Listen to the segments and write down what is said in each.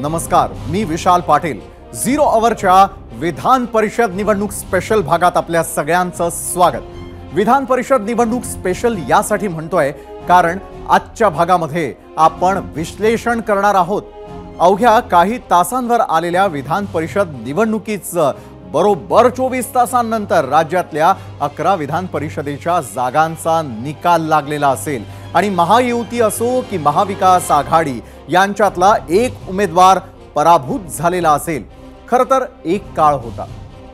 नमस्कार, मी विशाल पाटील। झिरो अवरच्या विधान परिषद निवडणूक स्पेशल भागात आपल्या सगळ्यांचं स्वागत। विधान परिषद निवडणूक स्पेशल यासाठी म्हणतोय कारण आजच्या भागामध्ये आपण विश्लेषण करणार आहोत। अवघ्या काही तासांवर आलेल्या विधान परिषद निवडणुकीचं बरोबर 24 तासांनंतर राज्यातल्या 11 विधान परिषदेच्या जागांचा निकाल लागलेला असेल आणि महायुती असो की महाविकास आघाडी यांच्यातला एक उमेदवार पराभूत झालेला असेल। खरं तर एक काळ होता,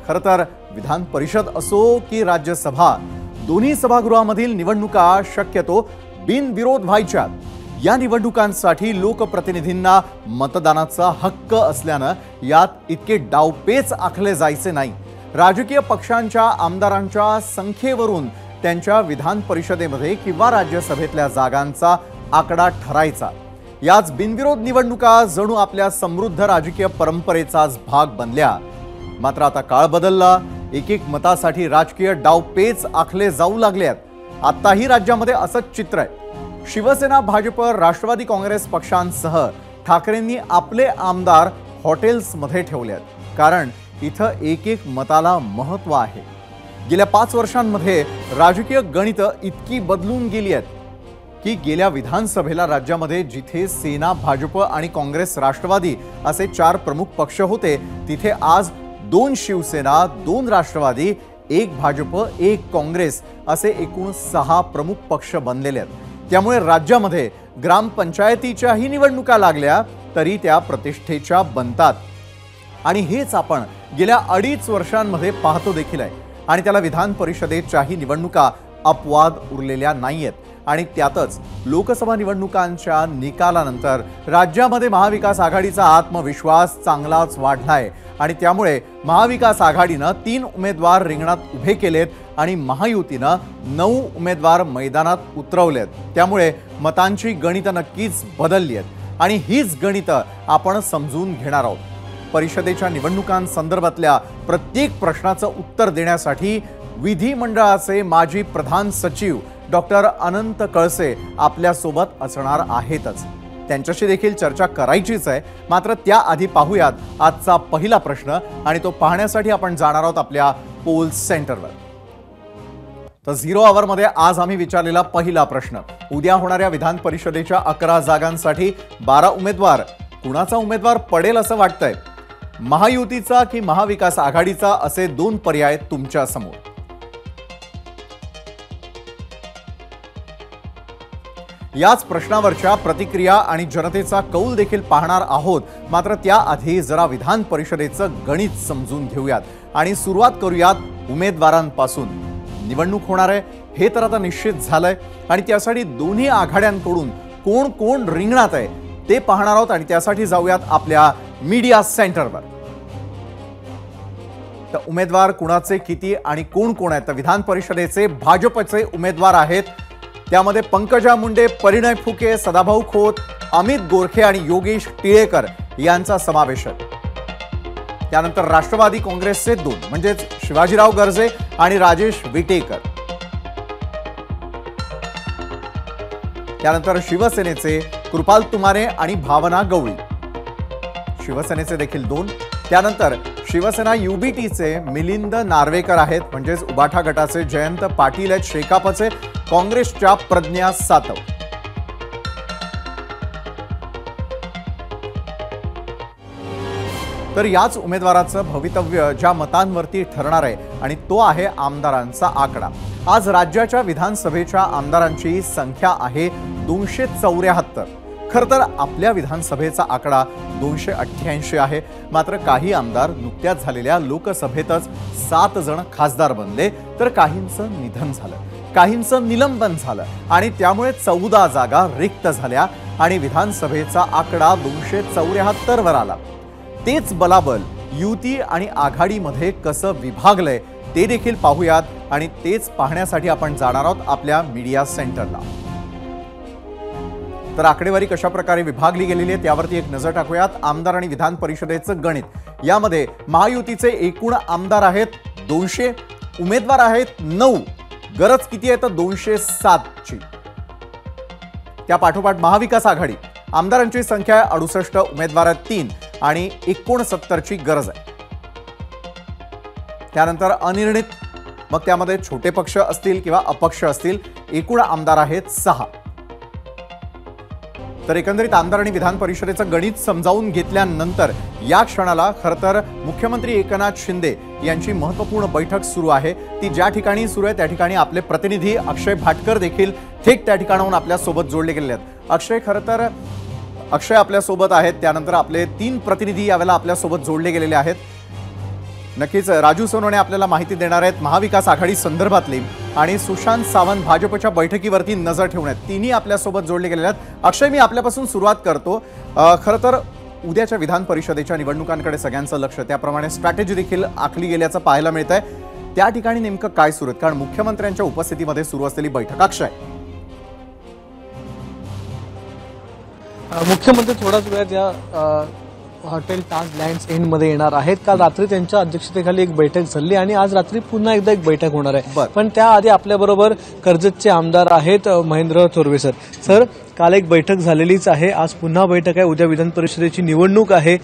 खरं तर विधान परिषद असो की राज्यसभा दोन्ही सभागृहामधील निवडणुका शक्यतो बिनविरोध व्हायच्या। या निवडणुकांसाठी लोकप्रतिनिधींना मतदानाचा हक्क असल्यानं यात इतके डावपेच आखले जायचे नाही। राजकीय पक्षांच्या आमदारांच्या संख्येवरून त्यांच्या विधान परिषदेमध्ये किंवा राज्यसभेतल्या जागांचा आकडा ठरायचा। याच बिनविरोध निवडणुका जणू आपल्या समृद्ध राजकीय परंपरेचाच भाग बनल्या। मात्र आता काळ बदलला, एक मतासाठी राजकीय डावपेच आखले जाऊ लागलेत। आताही राज्यामध्ये असंच चित्र आहे। शिवसेना, भाजप, राष्ट्रवादी काँग्रेस पक्षांसह ठाकरेंनी आपले आमदार हॉटेल्समध्ये ठेवले आहेत, कारण इथं एक मताला महत्त्व आहे। गेल्या 5 वर्षांमध्ये राजकीय गणित इतकी बदलून गेली आहेत की गेल्या विधानसभेला राज्यामध्ये जिथे सेना, भाजप आणि काँग्रेस, राष्ट्रवादी असे 4 प्रमुख पक्ष होते, तिथे आज 2 शिवसेना, 2 राष्ट्रवादी, 1 भाजप, 1 काँग्रेस असे एकूण 6 प्रमुख पक्ष बनलेले आहेत। त्यामुळे राज्यामध्ये ग्रामपंचायतीच्याही निवडणुका लागल्या तरी त्या प्रतिष्ठेच्या बनतात आणि हेच आपण गेल्या 2.5 वर्षांमध्ये पाहतो देखील आहे। आणि त्याला विधान परिषदेच्याही निवडणुका अपवाद उरलेल्या नाहीयेत। आणि त्यातच लोकसभा निवडणुकांच्या निकालानंतर राज्यामध्ये महाविकास आघाडीचा आत्मविश्वास चांगलाच वाढलाय आणि त्यामुळे महाविकास आघाडीनं 3 उमेदवार रिंगणात उभे केलेत आणि महायुतीनं 9 उमेदवार मैदानात उतरवलेत। त्यामुळे मतांची गणितं नक्कीच बदलली आहेत आणि हीच गणितं आपण समजून घेणार आहोत। परिषदेच्या निवडणुकांसंदर्भातल्या प्रत्येक प्रश्नाचं उत्तर देण्यासाठी विधिमंडळाचे माजी प्रधान सचिव डॉक्टर अनंत कळसे आपल्या सोबत असणार आहेतच। त्यांच्याशी देखील चर्चा करायचीच आहे। मात्र त्याआधी पाहूयात आजचा पहिला प्रश्न आणि तो पाहण्यासाठी आपण जाणार आहोत आपल्या पोल सेंटरवर। तर झिरो आवर मध्ये आज आम्ही विचारलेला पहिला प्रश्न, उद्या होणाऱ्या विधान परिषदेच्या 11 जागांसाठी 12 उमेदवार, कुणाचा उमेदवार पडेल असं वाटतंय? महायुतीचा की महाविकास आघाडीचा असे 2 पर्याय तुमच्या समोर। याच प्रश्नावरच्या प्रतिक्रिया आणि जनतेचा कौल देखील पाहणार आहोत। मात्र त्याआधी जरा विधान परिषदेचं गणित समजून घेऊयात आणि सुरुवात करूयात उमेदवारांपासून। निवडणूक होणार आहे हे तर आता निश्चित झालंय आणि त्यासाठी दोन्ही आघाड्यांकडून कोण कोण रिंगणात आहे ते पाहणार आहोत आणि त्यासाठी जाऊयात आपल्या मीडिया सेंटरवर। तर उमेदवार कुणाचे किती आणि कोण कोण आहेत? तर विधान परिषदेचे भाजपचे उमेदवार आहेत, त्यामध्ये पंकजा मुंडे, परिणय फुके, सदाभाऊ खोत, अमित गोरखे आणि योगेश टिळेकर यांचा समावेश आहे। त्यानंतर राष्ट्रवादी काँग्रेसचे 2 म्हणजे शिवाजीराव गर्जे आणि राजेश विटेकर। त्यानंतर शिवसेनेचे कृपाल तुमारे आणि भावना गवळी, शिवसेनेचे देखील 2। त्यानंतर शिवसेना युबीटीचे मिलिंद नार्वेकर आहेत, म्हणजे उबाठा गटाचे जयंत पाटील आहेत शेकापचे, काँग्रेसच्या प्रज्ञा सातव। तर याच उमेदवाराचं भवितव्य ज्या मतांवरती ठरणार आहे आणि तो आहे आमदारांचा आकडा। आज राज्याच्या विधानसभेच्या आमदारांची संख्या आहे 274। खरं तर आपल्या विधानसभेचा आकडा 288 आहे। मात्र काही आमदार नुकत्याच झालेल्या लोकसभेतच 7 जण खासदार बनले, तर काहींचं निधन झालं, काहींचं निलंबन झालं आणि त्यामुळे 14 जागा रिक्त झाल्या आणि विधानसभेचा आकडा 274 वर आला। तेच बलाबल युती आणि आघाडीमध्ये कसं विभागलंय ते देखील पाहूयात आणि तेच पाहण्यासाठी आपण जाणार आहोत आपल्या मीडिया सेंटरला। तर आकडेवारी कशा प्रकारे विभागली गेलेली आहे त्यावरती एक नजर टाकूयात। आमदार आणि विधान परिषदेचं गणित यामध्ये महायुतीचे एकूण आमदार आहेत 200, उमेदवार आहेत 9, गरज किती आहे तर 207 ची। त्या पाठोपाठ महाविकास आघाडी आमदारांची संख्या 68, उमेदवार 3 आणि 69ची गरज आहे. त्यानंतर अनिर्णित, मग त्यामध्ये छोटे पक्ष असतील किंवा अपक्ष असतील, एकूण आमदार आहेत 6. तर एकंदरीत आमदार आणि विधान परिषदेचं गणित समजावून घेतल्यानंतर या क्षणाला खरं तर मुख्यमंत्री एकनाथ शिंदे यांची महत्त्वपूर्ण बैठक सुरू आहे. ती ज्या ठिकाणी सुरू आहे त्या ठिकाणी आपले प्रतिनिधी अक्षय भाटकर देखील थेट त्या ठिकाणाहून आपल्यासोबत जोडले गेलेले आहेत. अक्षय, खरं तर अक्षय आपल्यासोबत आहेत. त्यानंतर आपले 3 प्रतिनिधी यावेळेला आपल्यासोबत जोडले गेलेले आहेत. नक्कीच राजू सोनवणे आपल्याला माहिती देणार आहेत महाविकास आघाडी संदर्भातली, आणि सुशांत सावंत भाजपच्या बैठकीवरती नजर ठेवण्यात तिन्ही आपल्यासोबत जोडले गेलेले आहेत. अक्षय, मी आपल्यापासून सुरुवात करतो. खरं तर उद्याच्या विधान परिषदेच्या निवडणुकांकडे सगळ्यांचं लक्ष, त्याप्रमाणे स्ट्रॅटेजी देखील आखली गेल्याचं पाहायला मिळतंय. त्या ठिकाणी नेमकं काय सुरू आहे, कारण मुख्यमंत्र्यांच्या उपस्थितीमध्ये सुरू असलेली बैठक? अक्षय, मुख्यमंत्री थोड्याच वेळात या हॉटेल ताज लँड्स एंड मध्ये येणार आहेत. काल रात्री त्यांच्या अध्यक्षतेखाली एक बैठक झाली आणि आज रात्री पुन्हा एकदा एक बैठक होणार आहे. पण त्याआधी आपल्याबरोबर कर्जतचे आमदार आहेत महेंद्र थोरवे सर. सर, काल एक बैठक झालेलीच आहे, आज पुन्हा बैठक आहे, उद्या विधान परिषदेची निवडणूक आहे.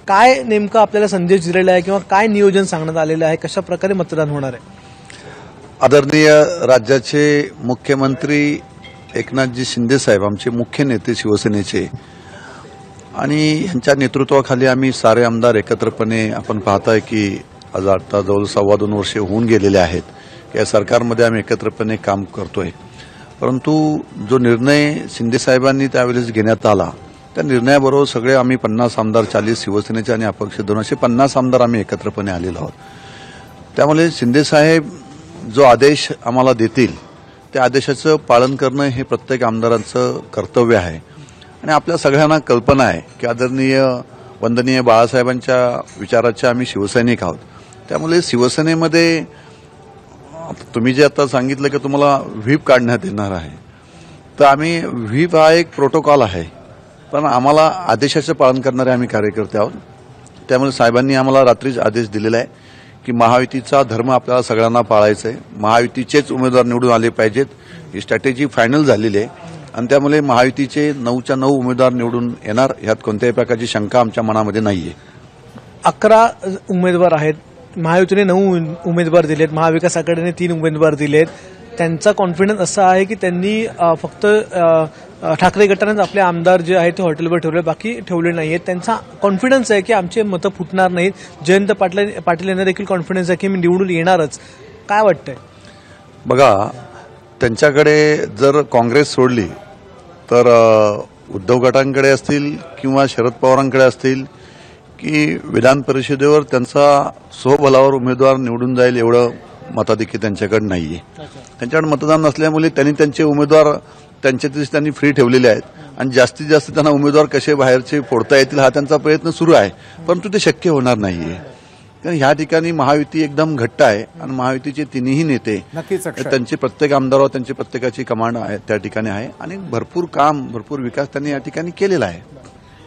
काय नेमकं आपल्याला संदेश दिलेला आहे किंवा काय नियोजन सांगण्यात आलेलं आहे, कशा प्रकारे मतदान होणार आहे? आदरणीय राज्याचे मुख्यमंत्री एकनाथजी शिंदे साहेब, आमचे मुख्य नेते शिवसेनेचे, आणि यांच्या नेतृत्वाखाली आम्ही सारे आमदार एकत्रपणे, आपण पाहताय की आज आता जवळ 2.25 वर्षे होऊन गेलेले आहेत या सरकारमध्ये आम्ही एकत्रपणे काम करतोय. परंतु जो निर्णय शिंदे साहेबांनी त्यावेळेस घेण्यात आला त्या निर्णयाबरोबर सगळे आम्ही 50 आमदार, 40 शिवसेनेचे आणि अपक्ष 250 आमदार आम्ही एकत्रपणे आलेलो आहोत. त्यामुळे शिंदे साहेब जो आदेश आम्हाला देतील त्या आदेशाचं पालन करणं हे प्रत्येक आमदारांचं कर्तव्य आहे. आणि आपल्या सगळ्यांना कल्पना आहे की आदरणीय वंदनीय बाळासाहेबांच्या विचाराचे आम्ही शिवसैनिक आहोत. त्यामुळे शिवसेनेमध्ये तुम्ही जे आता सांगितलं की तुम्हाला व्हीप काढण्यात येणार आहे, तर आम्ही व्हीप हा एक प्रोटोकॉल आहे, पण आम्हाला आदेशाचं पालन करणारे आम्ही कार्यकर्ते आहोत. त्यामुळे साहेबांनी आम्हाला रात्रीच आदेश दिलेला आहे की महायुतीचा धर्म आपल्याला सगळ्यांना पाळायचा आहे, महायुतीचेच उमेदवार निवडून आले पाहिजेत. ही स्ट्रॅटेजी फायनल झालेली आहे आणि त्यामुळे महायुतीचे 9च्या 9 उमेदवार निवडून येणार, यात कोणत्याही प्रकारची शंका आमच्या मनामध्ये नाहीये. 11 उमेदवार आहेत, महायुतीने 9 उमेदवार दिलेत, महाविकास आघाडीने 3 उमेदवार दिलेत. त्यांचा कॉन्फिडन्स असा आहे की त्यांनी फक्त ठाकरे गटानेच आपले आमदार जे आहेत ते हॉटेलवर ठेवले, बाकी ठेवले नाहीत. त्यांचा कॉन्फिडन्स आहे की आमचे मतं फुटणार नाहीत. जयंत पाटील यांना देखील कॉन्फिडन्स आहे की मी निवडून येणारच. काय वाटतंय? बघा, त्यांच्याकडे जर काँग्रेस सोडली तर उद्धव गटांकडे असतील किंवा शरद पवारांकडे असतील की विधान परिषदेवर त्यांचा स्वबलावर उमेदवार निवडून जाईल एवढं मताधिक्य त्यांच्याकडे नाहीये. त्यांच्याकडे मतदान नसल्यामुळे त्यांनी त्यांचे उमेदवार त्यांनी फ्री ठेवलेले आहेत आणि जास्तीत जास्त त्यांना उमेदवार कसे बाहेरचे फोडता येतील हा त्यांचा प्रयत्न सुरू आहे, परंतु ते शक्य होणार नाहीये. कारण ह्या ठिकाणी महायुती एकदम घट्ट आहे आणि महायुतीचे तिन्ही नेते त्यांचे प्रत्येक आमदारावर त्यांची प्रत्येकाची कमांड आहे त्या ठिकाणी आहे आणि भरपूर काम, भरपूर विकास त्यांनी या ठिकाणी केलेला आहे.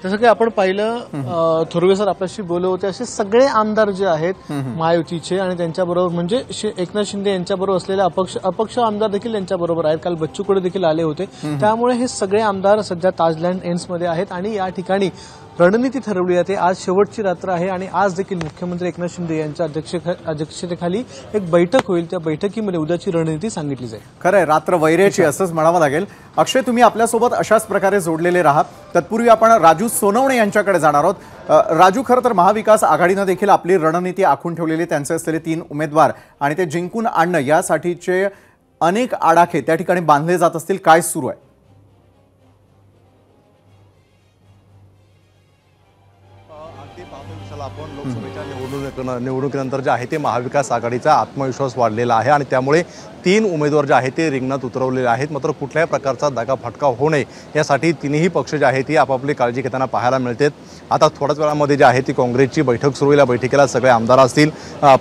जसं की आपण पाहिलं, थोरवे सर आपल्याशी बोलले होते, असे सगळे आमदार जे आहेत महायुतीचे आणि त्यांच्याबरोबर म्हणजे एकनाथ शिंदे यांच्याबरोबर असलेले अपक्ष आमदार देखील त्यांच्याबरोबर आहेत. काल बच्चू कडू देखील आले होते. त्यामुळे हे सगळे आमदार सध्या ताजलँड एंड्समध्ये आहेत आणि या ठिकाणी रणनीती ठरवली जाते. आज शेवटची रात्र आहे आणि आज देखील मुख्यमंत्री एकनाथ शिंदे यांच्या अध्यक्षतेखाली एक बैठक होईल. त्या बैठकीमध्ये उद्याची रणनीती सांगितली जाईल. खरंय, रात्र वैरेची असंच म्हणावं लागेल. अक्षय, तुम्ही आपल्यासोबत अशाच प्रकारे जोडलेले राहा. तत्पूर्वी आपण राजू सोनवणे यांच्याकडे जाणार आहोत. राजू, खरं तर महाविकास आघाडीनं देखील आपली रणनीती आखून ठेवलेली, त्यांचे असलेले 3 उमेदवार आणि ते जिंकून आणणं यासाठीचे अनेक आडाखे त्या ठिकाणी बांधले जात असतील. काय सुरू आहे? आपण लोकसभेच्या निवडणुकीनंतर जे आहे ते महाविकास आघाडीचा आत्मविश्वास वाढलेला आहे आणि त्यामुळे 3 उमेदवार जे आहेत ते रिंगणात उतरवलेले आहेत. मात्र कुठल्याही प्रकारचा दगाफटका होऊ नये यासाठी तिन्ही पक्ष जे आहेत ती आपापली काळजी घेताना पाहायला मिळतात. आता थोड्याच वेळामध्ये जे आहे ती काँग्रेसची बैठक सुरू होईल. या बैठकीला सगळे आमदार असतील,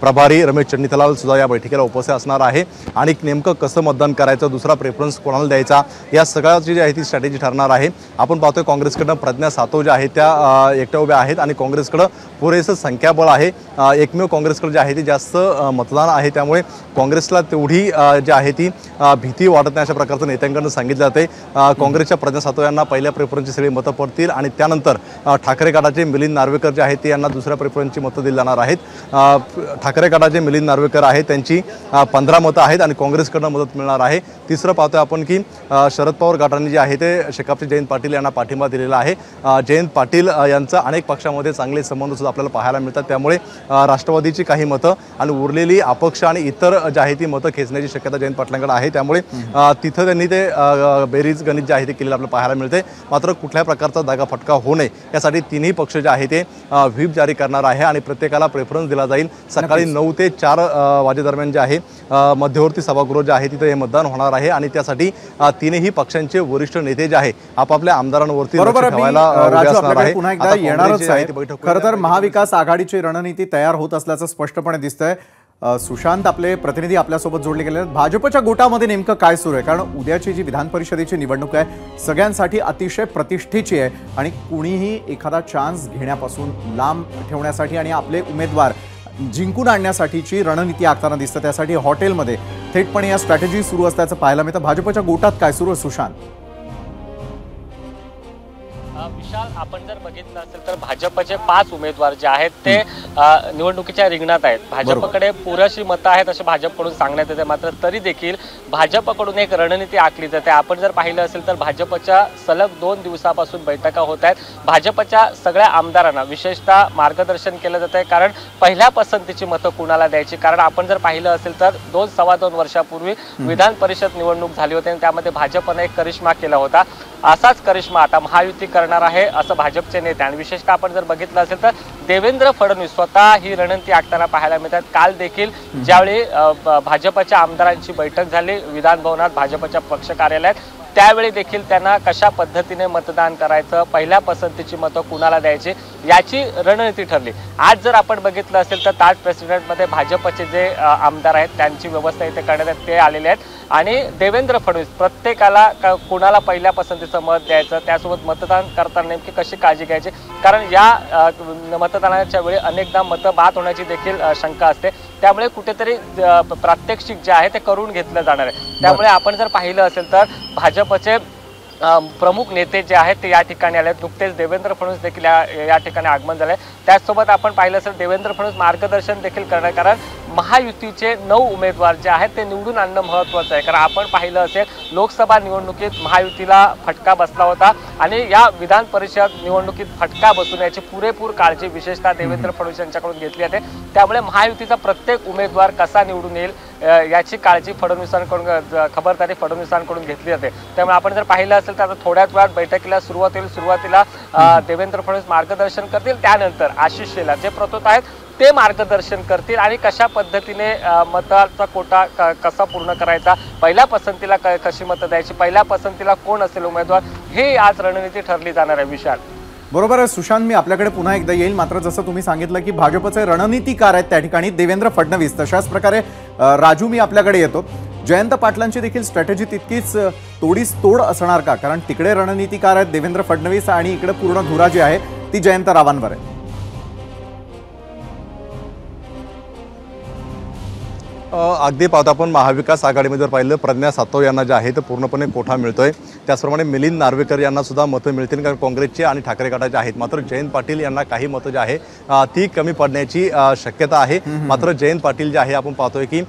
प्रभारी रमेश चन्नीथलाल सुद्धा या बैठकीला उपस्थित असणार आहे आणि नेमकं कसं मतदान करायचं, दुसरा प्रेफरन्स कोणाला द्यायचा, या सगळ्याची जी आहे ती स्ट्रॅटेजी ठरणार आहे. आपण पाहतोय काँग्रेसकडनं प्रज्ञा सातव ज्या आहेत त्या एकट्या उभ्या आहेत आणि काँग्रेसकडं पुरेसं संख्याबळ आहे. एकमेव काँग्रेसकडे जे आहे ते जास्त मतदान आहे, त्यामुळे काँग्रेसला तेवढी जी आहे ती भीती वाटत नाही अशा प्रकारचं नेत्यांकडून सांगितलं जाते। काँग्रेसच्या प्रज्ञा सातव यांना पहिल्या प्रेफरन्सची सगळी मतं पडतील आणि त्यानंतर ठाकरे गटाचे मिलिंद नार्वेकर जे आहेत ते यांना दुसऱ्या प्रेफरन्सची मतं दिली जाणार आहेत। ठाकरे गटाचे मिलिंद नार्वेकर आहेत त्यांची 15 मतं आहेत आणि काँग्रेसकडून मदत मिळणार आहे। तिसरं पाहतोय आपण की शरद पवार गटाने जे आहे ते शेकापचे जयंत पाटील यांना पाठिंबा दिलेला आहे। जयंत पाटील यांचा अनेक पक्षामध्ये चांगले संबंध सुद्धा आपल्याला पाहायला मिळतात, त्यामुळे राष्ट्रवादीची काही मतं आणि उरलेली अपक्ष आणि इतर जी आहे ती मतं खेचण्याची शक्यता जयंत पाटलांकडे आहे, त्यामुळे तिथं त्यांनी ते बेरीज गणित जे आहे ते केलेलं आपल्याला पाहायला मिळते। मात्र कुठल्या प्रकारचा दागाफटका होऊ नये यासाठी तिन्ही पक्ष जे आहे ते व्हीप जारी करणार आहे आणि प्रत्येकाला प्रेफरन्स दिला जाईल। सकाळी 9 ते 4 वाजेदरम्यान जे आहे मध्यवर्ती सभागृह जे आहे तिथे हे मतदान होणार आहे आणि त्यासाठी तिन्ही पक्षांचे वरिष्ठ नेते जे आहे आपापल्या आमदारांवरती लक्ष ठेवायला उभे असणार आहे। पुन्हा एकदा येणारच आहे। खरं तर महाविकास आघाडीची रणनीती तयार होत असल्याचं स्पष्टपणे दिसतंय। सुशांत आपले प्रतिनिधी आपल्यासोबत जोडले गेले आहेत। भाजपच्या गोटामध्ये नेमकं काय सुरू आहे, कारण उद्याची जी विधान परिषदेची निवडणूक आहे सगळ्यांसाठी अतिशय प्रतिष्ठेची आहे आणि कुणीही एखादा चान्स घेण्यापासून लांब ठेवण्यासाठी आणि आपले उमेदवार जिंकून आणण्यासाठीची रणनीती आखताना दिसतं। त्यासाठी हॉटेलमध्ये थेटपणे या स्ट्रॅटेजी सुरू असल्याचं पाहायला मिळतं। भाजपच्या गोटात काय सुरू आहे सुशांत? विशाल, आपण जर बघितलं असेल तर भाजपचे 5 उमेदवार जे आहेत ते निवडणुकीच्या रिंगणात आहेत। भाजपकडे पुरेशी मतं आहेत असे भाजपकडून सांगण्यात येते, मात्र तरी देखील भाजपकडून एक रणनीती आखली जाते। आपण जर पाहिलं असेल तर भाजपच्या सलग 2 दिवसापासून बैठका होत आहेत। भाजपच्या सगळ्या आमदारांना विशेषतः मार्गदर्शन केलं जात आहे, कारण पहिल्या पसंतीची मतं कुणाला द्यायची। कारण आपण जर पाहिलं असेल तर 2-2.25 वर्षापूर्वी विधान परिषद निवडणूक झाली होती आणि त्यामध्ये भाजपने एक करिश्मा केला होता। असाच करिश्मा आता महायुती करणार आहे असं भाजपचे नेते आणि विशेषतः आपण जर बघितलं असेल तर देवेंद्र फडणवीस स्वतः ही रणनीती आखताना पाहायला मिळतात। काल देखील ज्यावेळी भाजपच्या आमदारांची बैठक झाली विधान भवनात भाजपच्या पक्ष कार्यालयात, त्यावेळी देखील त्यांना कशा पद्धतीने मतदान करायचं, पहिल्या पसंतीची मतं कुणाला द्यायची याची रणनीती ठरली। आज जर आपण बघितलं असेल तर ताज प्रेसिडेंटमध्ये भाजपचे जे आमदार आहेत त्यांची व्यवस्था इथे करण्यात ते आलेले आहेत आणि देवेंद्र फडणवीस प्रत्येकाला कुणाला पहिल्या पसंतीचं मत द्यायचं, त्यासोबत मतदान करताना नेमकी कशी काळजी घ्यायची, कारण या मतदानाच्या वेळी अनेकदा मतं बाद होण्याची देखील शंका असते। त्यामुळे कुठेतरी प्रात्यक्षिक जे आहे ते करून घेतलं जाणार आहे। त्यामुळे आपण जर पाहिलं असेल तर भाजपचे प्रमुख नेते जे आहेत ते या ठिकाणी आले। नुकतेच देवेंद्र फडणवीस देखील या ठिकाणी आगमन झाले। त्याचसोबत आपण पाहिलं असेल देवेंद्र फडणवीस मार्गदर्शन देखील करणार, कारण महायुतीचे 9 उमेदवार जे आहेत ते निवडून आणणं महत्त्वाचं आहे। कारण आपण पाहिलं असेल लोकसभा निवडणुकीत महायुतीला फटका बसला होता आणि या विधान परिषद निवडणुकीत फटका बसू नये याची पुरेपूर काळजी विशेषतः देवेंद्र फडणवीस यांच्याकडून घेतली जाते। त्यामुळे महायुतीचा प्रत्येक उमेदवार कसा निवडून येईल याची काळजी फडणवीसांकडून खबरदारी फडणवीसांकडून घेतली जाते। त्यामुळे आपण जर पाहिलं असेल तर आता थोड्याच वेळात बैठकीला सुरुवातीला देवेंद्र फडणवीस मार्गदर्शन करतील, त्यानंतर आशिष शेलार जे प्रतोत आहेत ते मार्गदर्शन करतील आणि कशा पद्धतीने मताचा कोटा कसा पूर्ण करायचा, पहिल्या पसंतीला कशी मतं द्यायची, पहिल्या पसंतीला कोण असेल उमेदवार, हे आज रणनीती ठरली जाणार आहे। विशाल, बरोबर आहे सुशांत, मी आपल्याकडे पुन्हा एकदा येईल। मात्र जसं तुम्ही सांगितलं की भाजपचे रणनीतीकार आहेत त्या ठिकाणी देवेंद्र फडणवीस, तशाच प्रकारे राजू मी आपल्याकडे येतो। जयंत पाटलांची देखील स्ट्रॅटेजी तितकीच तोडीस तोड असणार का? कारण तिकडे रणनीतीकार आहेत देवेंद्र फडणवीस आणि इकडे पूर्ण धुरा जी आहे ती जयंत रावांवर आहे। अगदी पाहता आपण महाविकास आघाडीमध्ये जर पाहिलं प्रज्ञा सातव यांना जे आहे ते पूर्णपणे कोठा मिळतोय, त्याचप्रमाणे मिलिंद नार्वेकर यांना सुद्धा मतं मिळतील कारण काँग्रेसचे आणि ठाकरे गटाचे आहेत। मात्र जयंत पाटील यांना काही मतं जे आहे ती कमी पडण्याची शक्यता आहे। मात्र जयंत पाटील जे आहे आपण पाहतोय की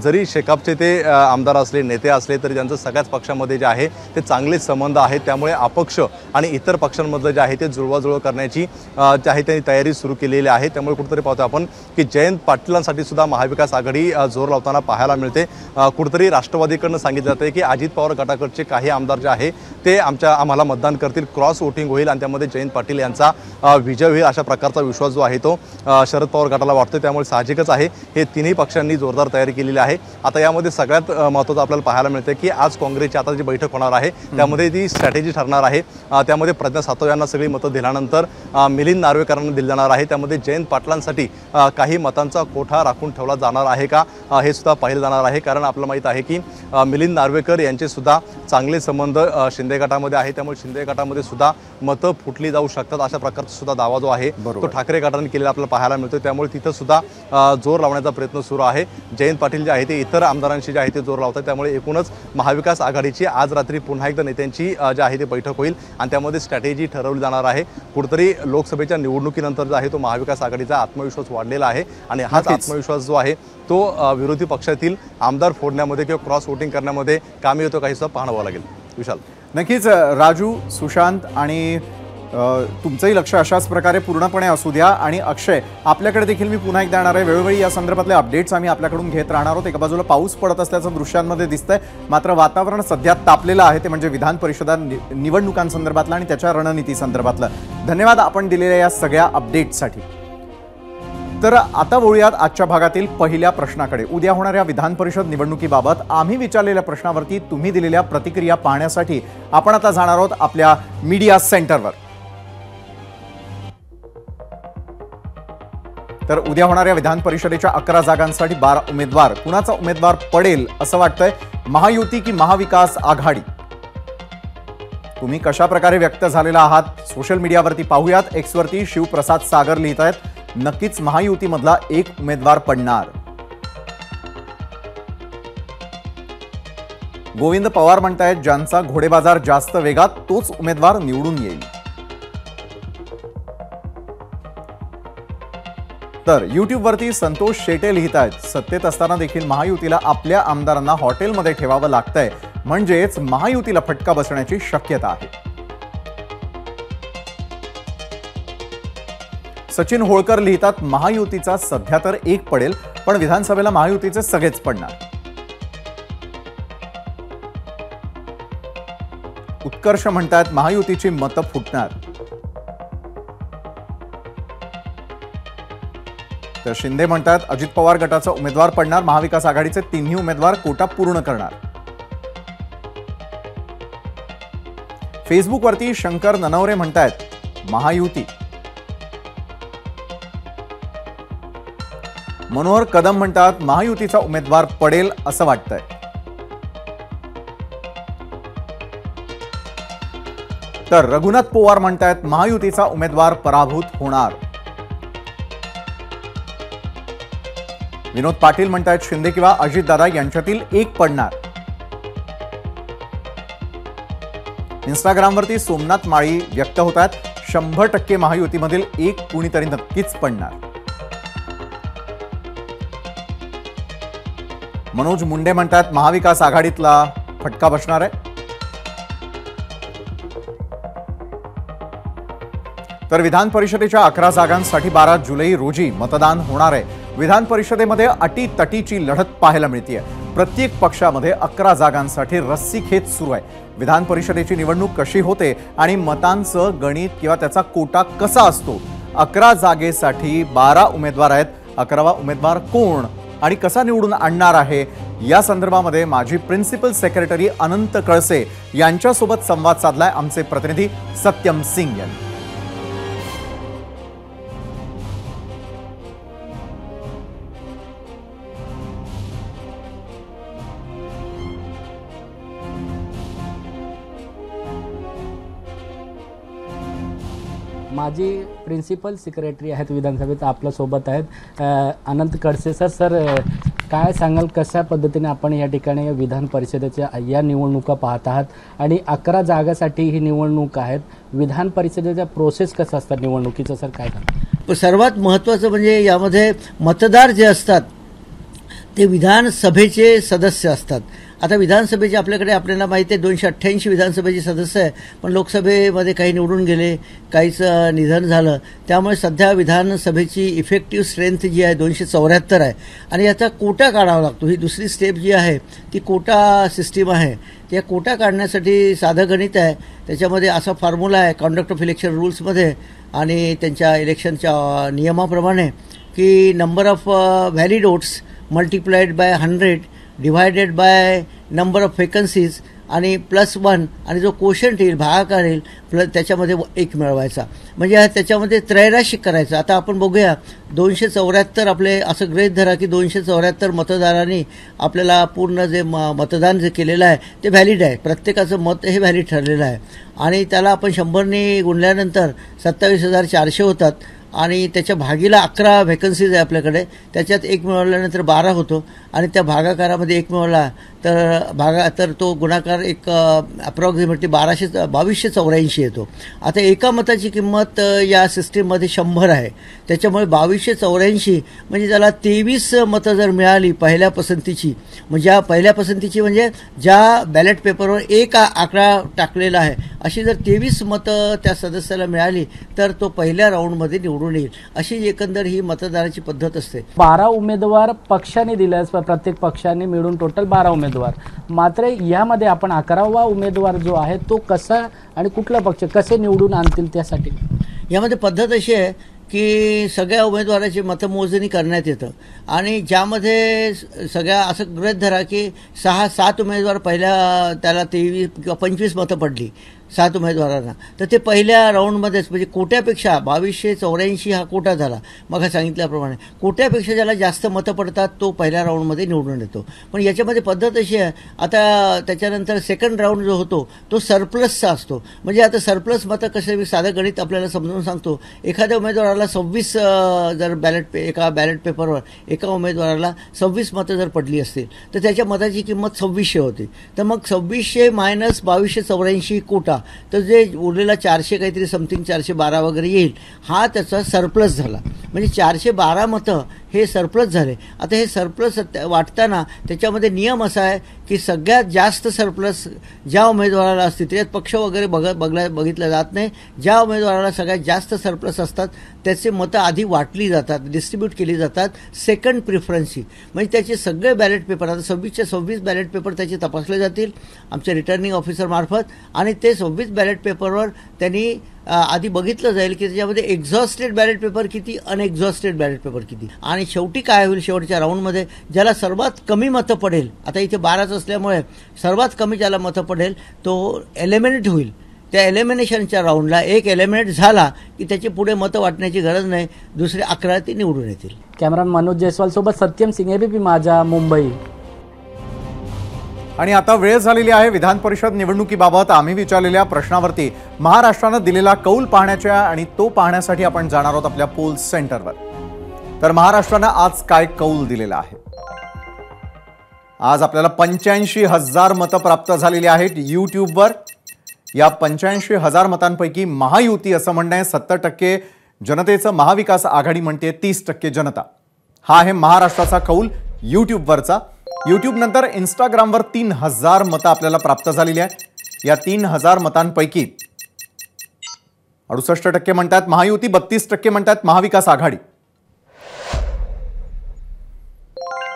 जरी शेकापचे ते आमदार असले, नेते असले, तरी त्यांचं सगळ्याच पक्षामध्ये जे आहे ते चांगले संबंध आहेत। त्यामुळे अपक्ष आणि इतर पक्षांमधलं जे आहे ते जुळवाजुळव करण्याची जे आहे त्यांनी तयारी सुरू केलेली आहे। त्यामुळे कुठेतरी पाहतो आपण की जयंत पाटलांसाठी सुद्धा महाविकास आघाडी जोर लावताना पाहायला मिळते। कुठेतरी राष्ट्रवादीकडून सांगितलं जाते की अजित पवार गटाकडचे काही आमदार जे आहे ते आम्हाला मतदान करतील, क्रॉस वोटिंग होईल आणि त्यामध्ये जयंत पाटील यांचा विजय होईल अशा प्रकारचा विश्वास जो आहे तो शरद पवार गटाला वाटतो। त्यामुळे साहजिकच आहे हे तिन्ही पक्षांनी जोरदार तयारी केलेली आहे। आता यामध्ये सगळ्यात महत्त्वाचं आपल्याला पाहायला मिळते की आज काँग्रेसची आता जी बैठक होणार आहे त्यामध्ये ती स्ट्रॅटेजी ठरणार आहे। त्यामध्ये प्रज्ञा सातव यांना सगळी मतं दिल्यानंतर मिलिंद नार्वेकरांना दिली जाणार आहे। त्यामध्ये जयंत पाटलांसाठी काही मतांचा कोठा राखून ठेवला जाणार आहे का हे सुद्धा पाहिलं जाणार आहे। कारण आपल्याला माहित आहे की मिलिंद नार्वेकर यांचे सुद्धा चांगले संबंध मतं शिंदे गटामध्ये आहे, त्यामुळे शिंदे गटामध्ये सुद्धा मतं फुटली जाऊ शकतात अशा प्रकारचा सुद्धा दावा जो आहे तो ठाकरे गटाने केलेला आपल्याला पाहायला मिळतो। त्यामुळे तिथं सुद्धा जोर लावण्याचा प्रयत्न सुरू आहे। जयंत पाटील जे आहे ते इतर आमदारांशी जे आहे ते जोर लावतात। त्यामुळे एकूणच महाविकास आघाडीची आज रात्री पुन्हा एकदा नेत्यांची जी आहे ते बैठक होईल आणि त्यामध्ये स्ट्रॅटेजी ठरवली जाणार आहे। कुठेतरी लोकसभेच्या निवडणुकीनंतर जो आहे तो महाविकास आघाडीचा आत्मविश्वास वाढलेला आहे आणि हाच आत्मविश्वास जो आहे तो विरोधी पक्षातील आमदार फोडण्यामध्ये किंवा क्रॉस वोटिंग करण्यामध्ये कामी येतो काही सुद्धा पाहावं लागेल। विशाल, नक्कीच राजू, सुशांत आणि तुमचंही लक्ष अशाच प्रकारे पूर्णपणे असू द्या। आणि अक्षय, आपल्याकडे देखील मी पुन्हा एकदा येणार आहे। वेळोवेळी या संदर्भातले अपडेट्स आम्ही आपल्याकडून घेत राहणार आहोत। एका बाजूला पाऊस पडत असल्याचं दृश्यांमध्ये दिसतंय, मात्र वातावरण सध्या तापलेलं आहे, ते म्हणजे विधान परिषदा निवडणुकांसंदर्भातलं आणि त्याच्या रणनीती संदर्भातलं। धन्यवाद आपण दिलेल्या या सगळ्या अपडेट्ससाठी। तर आता वळूयात आजच्या भागातील पहिल्या प्रश्नाकडे। उद्या होणाऱ्या विधान परिषद निवडणुकीबाबत आम्ही विचारलेल्या प्रश्नावरती तुम्ही दिलेल्या प्रतिक्रिया पाहण्यासाठी आपण आता जाणार आहोत आपल्या मीडिया सेंटरवर। तर उद्या होणाऱ्या विधान परिषदेच्या 11 जागांसाठी 12 उमेदवार, कुणाचा उमेदवार पडेल असं वाटतंय? महायुती की महाविकास आघाडी? तुम्ही कशा प्रकारे व्यक्त झालेला आहात सोशल मीडियावरती पाहूयात। एक्स वरती शिवप्रसाद सागर लिहित आहेत, नक्कीच महायुतीमधला एक उमेदवार पडणार। गोविंद पवार म्हणतायत, ज्यांचा घोडेबाजार जास्त वेगात तोच उमेदवार निवडून येईल। तर YouTube वरती संतोष शेटे लिहित आहेत, सत्तेत असताना देखील महायुतीला आपल्या आमदारांना हॉटेलमध्ये ठेवावं लागतंय, म्हणजेच महायुतीला फटका बसण्याची शक्यता आहे। सचिन होळकर लिहितात, महायुतीचा सध्या तर एक पडेल, पण विधानसभेला महायुतीचे सगळेच पडणार। उत्कर्ष म्हणतात, महायुतीची मतं फुटणार। तर शिंदे म्हणतात, अजित पवार गटाचा उमेदवार पडणार, महाविकास आघाडीचे तिन्ही उमेदवार कोटा पूर्ण करणार। फेसबुकवरती शंकर ननवरे म्हणतात, महायुती। मनोहर कदम म्हणतात, महायुतीचा उमेदवार पडेल असं वाटतंय। तर रघुनाथ पोवार म्हणतात, महायुतीचा उमेदवार पराभूत होणार। विनोद पाटील म्हणतात, शिंदे किंवा अजितदादा यांच्यातील एक पडणार। इंस्टाग्रामवरती सोमनाथ माळी व्यक्त होतात, 100% महायुतीमधील एक कुणीतरी नक्कीच पडणार। मनोज मुंडे म्हणतात, महाविकास आघाडीतला फटका बसणार आहे। तर विधान परिषदेच्या 11 जागांसाठी 12 जुलै रोजी मतदान होणार आहे। विधान परिषदेमध्ये अटीतटीची लढत पाहायला मिळते। प्रत्येक पक्षामध्ये 11 जागांसाठी रस्सीखेच सुरू आहे। विधान परिषदेची निवडणूक कशी होते आणि मतांचं गणित किंवा त्याचा कोटा कसा असतो? 11 जागेसाठी 12 उमेदवार आहेत। 11वा उमेदवार कोण आणि कसा निवडून आणणार आहे, या संदर्भामध्ये माजी प्रिन्सिपल सेक्रेटरी अनंत कळसे यांच्यासोबत संवाद साधलाय आमचे प्रतिनिधी सत्यम सिंग यांनी। माजी प्रिन्सिपल सेक्रेटरी आहेत विधानसभेत आपल्यासोबत आहेत अनंत कडसे सर काय सांगाल कशा पद्धतीने आपण या ठिकाणी विधान परिषदेच्या या निवडणुका पाहत आहात आणि 11 जागासाठी ही निवडणूक आहेत विधान परिषदेच्या प्रोसेस कसं असतं निवडणुकीचं सर काय सांगाल? सर्वात महत्त्वाचं म्हणजे यामध्ये मतदार जे असतात ते विधानसभेचे सदस्य असतात। आता विधानसभेचे आपल्याला माहिती आहे 288 विधानसभेचे सदस्य आहे, पण लोकसभेमध्ये काही निवडून गेले, काहीच निधन झालं, त्यामुळे सध्या विधानसभेची इफेक्टिव्ह स्ट्रेंथ जी आहे 274 आहे आणि याचा कोटा काढावा लागतो। ही दुसरी स्टेप जी आहे ती कोटा सिस्टीम आहे। त्या कोटा काढण्यासाठी साधं गणित आहे, त्याच्यामध्ये असा फॉर्म्युला आहे कॉन्डक्ट ऑफ इलेक्शन रूल्समध्ये आणि त्यांच्या इलेक्शनच्या नियमाप्रमाणे की number of valid votes multiplied by 100 divided by number of vacancies आणि +1 आणि जो कोशंट येईल भागाकार येईल त्याच्यामध्ये 1 मिळवायचा. म्हणजे त्याच्यामध्ये त्रैराशिक करायचं. आता आपण बघूया 274 आपले असं गृहीत धरा की 274 मतदारांनी आपल्याला पूर्ण जे मतदान जे केलेलं आहे ते व्हॅलिड आहे. प्रत्येकाचं मत हे व्हॅलिड ठरलेलं आहे आणि त्याला आपण 100ने गुणल्यानंतर 27,400 होतात आणि त्याच्या भागीला 11 व्हॅकन्सीज आहे आपल्याकडे. त्याच्यात 1 मिळवल्यानंतर 12 होतो आणि त्या भागाकारामध्ये 1 मिळवला तर तो गुणाकार एक अप्रॉक्सिमेटली 2284 येतो. आता एका मताची किंमत या सिस्टीममध्ये 100 आहे. त्याच्यामुळे 2284 म्हणजे त्याला 23 मतं जर मिळाली पहिल्या पसंतीची, म्हणजे पहिल्या पसंतीची म्हणजे ज्या बॅलेट पेपरवर 1 आकडा टाकलेला आहे अशी जर 23 मतं त्या सदस्याला मिळाली तर तो पहिल्या राऊंडमध्ये निवडून येईल. अशी एकंदर ही मतदानाची पद्धत असते. 12 उमेदवार पक्षाने दिल्यास प्रत्येक पक्षाने मिळून टोटल 12 उमेदवार. मात्र यामध्ये आपण 11वा उमेदवार जो आहे तो कसा आणि कुठला पक्ष कसे निवडून आणतील त्यासाठी यामध्ये पद्धत अशी आहे की सगळ्या उमेदवाराची मतमोजणी करण्यात येतं आणि ज्यामध्ये सगळ्या असं गृहीत धरा की 6-7 उमेदवार पहिल्या त्याला 23 किंवा 25 मतं पडली 7 उमेदवारांना, तर ते पहिल्या राऊंडमध्येच म्हणजे कोट्यापेक्षा 2284 हा कोटा झाला. मग सांगितल्याप्रमाणे कोट्यापेक्षा ज्याला जास्त मतं पडतात तो पहिल्या राऊंडमध्ये निवडून येतो. पण याच्यामध्ये पद्धत अशी आहे, आता त्याच्यानंतर सेकंड राऊंड जो होतो तो सरप्लसचा असतो. म्हणजे आता सरप्लस मतं कसं, मी साधं गणित आपल्याला समजून सांगतो. एखाद्या उमेदवाराला 26 जर एका बॅलेट पेपरवर एका उमेदवाराला 26 मतं जर पडली असतील तर त्याच्या मताची किंमत 2600 होती. तर मग 2600 मायनस 2284 कोटा, तर जे उरलेला 400 काहीतरी समथिंग 412 वगैरे येईल, हा त्याचा सरप्लस झाला. म्हणजे 412 मतं हे सरप्लस झाले. आता हे सरप्लस वाटताना त्याच्यामध्ये नियम असा आहे की सगळ्यात जास्त सरप्लस ज्या उमेदवाराला असते, त्याच्यात पक्ष वगैरे बघितलं जात नाही, ज्या उमेदवाराला सगळ्यात जास्त सरप्लस असतात त्याचे मतं आधी वाटली जातात, डिस्ट्रीब्यूट केली जातात सेकंड प्रिफरन्सची. म्हणजे त्याचे सगळे बॅलेट पेपर, आता 26च्या 26 बॅलेट पेपर त्याचे तपासले जातील आमच्या रिटर्निंग ऑफिसर आणि ते 26 बॅलेट पेपरवर त्यांनी आधी बघितलं जाईल की त्याच्यामध्ये एक्झॉस्टेड बॅलेट पेपर किती, अनएक्झॉस्टेड बॅलेट पेपर किती. आणि शेवटी काय होईल, शेवटच्या राऊंडमध्ये ज्याला सर्वात कमी मतं पडेल, आता इथे 12च असल्यामुळे सर्वात कमी ज्याला मतं पडेल तो एलिमिनेट होईल. त्या एलिमिनेशनच्या राऊंडला एक एलिमिनेट झाला की त्याची पुढे मतं वाटण्याची गरज नाही, दुसरे 11 ते निवडून येतील. कॅमेरामन मनोज जयस्वाल सोबत सत्यम सिंग, एबीपी माझा, मुंबई. आणि आता वेळ झालेली आहे विधान परिषद निवडणुकीबाबत आम्ही विचारलेल्या प्रश्नावरती महाराष्ट्रानं दिलेला कौल पाहण्याच्या आणि तो पाहण्यासाठी आपण जाणार आहोत आपल्या पोल सेंटरवर. तर महाराष्ट्रानं आज काय कौल दिलेला आहे? आज आपल्याला 85,000 मतं प्राप्त झालेली आहेत यूट्यूबवर. या 85,000 मतांपैकी महायुती असं म्हणणं आहे 70% जनतेचं, महाविकास आघाडी म्हणते 30% जनता. हा आहे महाराष्ट्राचा कौल यूट्यूबवरचा. यूट्यूब नंतर इंस्टाग्रामवर 3,000 मतं आपल्याला प्राप्त झालेली आहे. या 3,000 मतांपैकी 68% म्हणतात महायुती, 32% म्हणतात महाविकास आघाडी.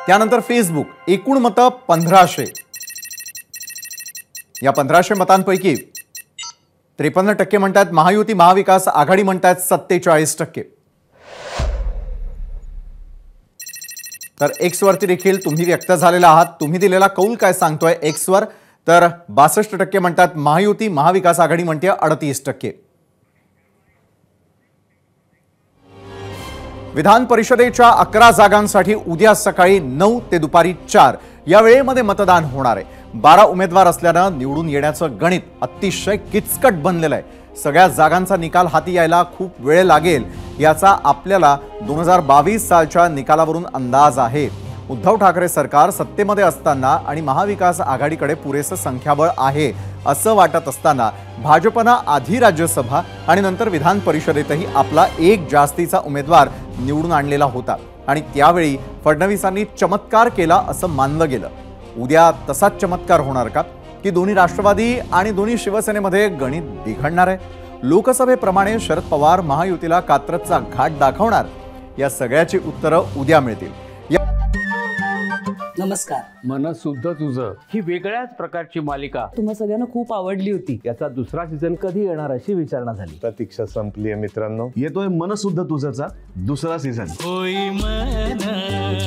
त्यानंतर फेसबुक, एकूण मतं 1500. या 1500 मतांपैकी 53% म्हणतात महायुती, महाविकास आघाडी म्हणतात 47%. तर एक्स वरती देखील तुम्ही व्यक्त झालेला आहात. तुम्ही दिलेला कौल काय सांगतोय एक्स वर? तर 62% म्हणतात महायुती, महाविकास आघाडी म्हणते 38%. विधान परिषदेच्या 11 जागांसाठी उद्या सकाळी 9 ते दुपारी 4 या वेळेमध्ये मतदान होणार आहे. 12 उमेदवार असल्यानं निवडून येण्याचं गणित अतिशय किचकट बनलेलं आहे. सगळ्या जागांचा निकाल हाती यायला खूप वेळ लागेल याचा आपल्याला 2022 सालच्या निकालावरून अंदाज आहे. उद्धव ठाकरे सरकार सत्तेमध्ये असताना आणि महाविकास आघाडीकडे पुरेसं संख्याबळ आहे असं वाटत असताना भाजपनं आधी राज्यसभा आणि नंतर विधान परिषदेतही आपला एक जास्तीचा उमेदवार निवडून आणलेला होता आणि त्यावेळी फडणवीसांनी चमत्कार केला असं मानलं गेलं. उद्या तसाच चमत्कार होणार का की दोन्ही राष्ट्रवादी आणि दोन्ही शिवसेनेमध्ये गणित बिघडणार आहे? लोकसभेप्रमाणे शरद पवार महायुतीला कात्रजचा घाट दाखवणार? या सगळ्याची उत्तरं उद्या मिळतील. नमस्कार. मनसुद्धा तुझं ही वेगळ्याच प्रकारची मालिका तुम्हा सगळ्यांना खूप आवडली होती. याचा दुसरा सीझन कधी येणार अशी विचारणा झाली. प्रतीक्षा संपली आहे मित्रांनो. येतोय मनसुद्धा तुझाचा दुसरा सीझन. होय मनसुद्धा